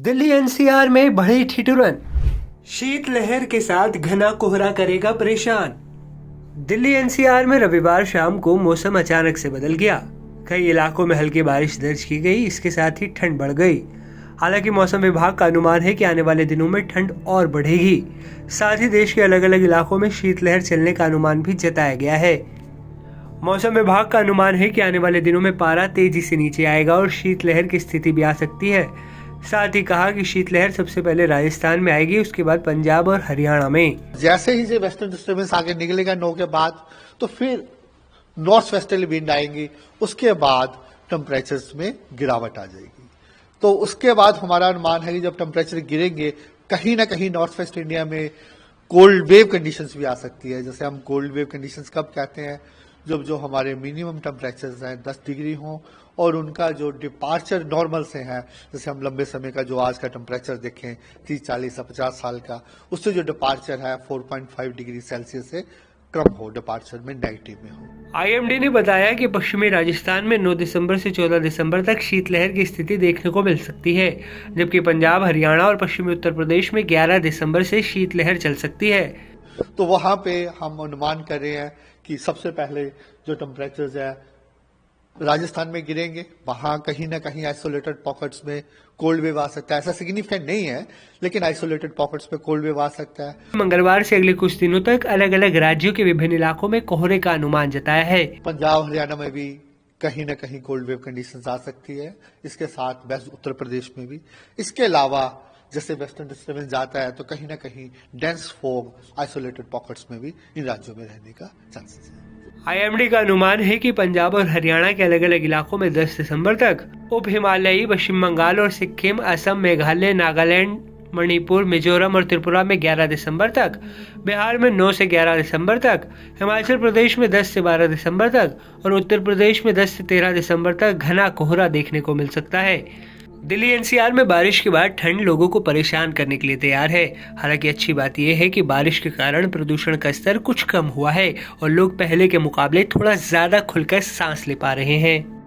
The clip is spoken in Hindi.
दिल्ली एनसीआर में बढ़ी ठिठुरन, शीतलहर के साथ घना कोहरा करेगा परेशान। दिल्ली एनसीआर में रविवार शाम को मौसम अचानक से बदल गया। कई इलाकों में हल्की बारिश दर्ज की गई, इसके साथ ही ठंड बढ़ गई। हालांकि मौसम विभाग का अनुमान है कि आने वाले दिनों में ठंड और बढ़ेगी। साथ ही देश के अलग अलग इलाकों में शीतलहर चलने का अनुमान भी जताया गया है। मौसम विभाग का अनुमान है कि आने वाले दिनों में पारा तेजी से नीचे आएगा और शीतलहर की स्थिति भी आ सकती है। साथ ही कहा कि शीतलहर सबसे पहले राजस्थान में आएगी, उसके बाद पंजाब और हरियाणा में। जैसे ही से वेस्टर्न डिस्टर्बेंस आगे निकलेगा 9 के बाद, तो फिर नॉर्थ वेस्टर्ली विंड आएंगी। उसके बाद टेम्परेचर्स में गिरावट आ जाएगी। तो उसके बाद हमारा अनुमान है कि जब टेम्परेचर गिरेंगे, कहीं ना कहीं नॉर्थ वेस्ट इंडिया में कोल्ड वेव कंडीशंस भी आ सकती है। जैसे हम कोल्ड वेव कंडीशंस कब कहते हैं, जब जो हमारे मिनिमम टेम्परेचर्स हैं 10 डिग्री हों और उनका जो डिपार्चर नॉर्मल से है, जैसे हम लंबे समय का जो आज का टेम्परेचर देखें 30, 40 या 50 साल का, उससे जो डिपार्चर है 4.5 डिग्री सेल्सियस से कम हो, डिपार्चर में नेगेटिव में हो। आईएमडी ने बताया कि पश्चिमी राजस्थान में 9 दिसंबर से 14 दिसंबर तक शीतलहर की स्थिति देखने को मिल सकती है, जबकि पंजाब, हरियाणा और पश्चिमी उत्तर प्रदेश में 11 दिसंबर से शीतलहर चल सकती है। तो वहां पे हम अनुमान कर रहे हैं कि सबसे पहले जो टेम्परेचर्स है राजस्थान में गिरेंगे। वहां कहीं ना कहीं आइसोलेटेड पॉकेट्स में कोल्ड वेव आ सकता है। ऐसा सिग्निफिकेंट नहीं है, लेकिन आइसोलेटेड पॉकेट्स में कोल्ड वेव आ सकता है। मंगलवार से अगले कुछ दिनों तक अलग अलग राज्यों के विभिन्न इलाकों में कोहरे का अनुमान जताया है। पंजाब, हरियाणा में भी कहीं ना कहीं कोल्ड वेव कंडीशंस आ सकती है। इसके साथ वेस्ट उत्तर प्रदेश में भी। इसके अलावा जैसे वेस्टर्न डिस्टर्बेंस जाता है तो कहीं ना कहीं डेंस फॉग आइसोलेटेड पॉकेट्स में भी इन राज्यों में रहने का चांसेस है। आईएमडी का अनुमान है कि पंजाब और हरियाणा के अलग अलग इलाकों में 10 दिसंबर तक, उप हिमालयी पश्चिम बंगाल और सिक्किम, असम, मेघालय, नागालैंड, मणिपुर, मिजोरम और त्रिपुरा में 11 दिसंबर तक, बिहार में 9 से 11 दिसंबर तक, हिमाचल प्रदेश में 10 से 12 दिसंबर तक और उत्तर प्रदेश में 10 से 13 दिसंबर तक घना कोहरा देखने को मिल सकता है। दिल्ली एनसीआर में बारिश के बाद ठंड लोगों को परेशान करने के लिए तैयार है। हालांकि अच्छी बात यह है कि बारिश के कारण प्रदूषण का स्तर कुछ कम हुआ है और लोग पहले के मुकाबले थोड़ा ज्यादा खुलकर सांस ले पा रहे हैं।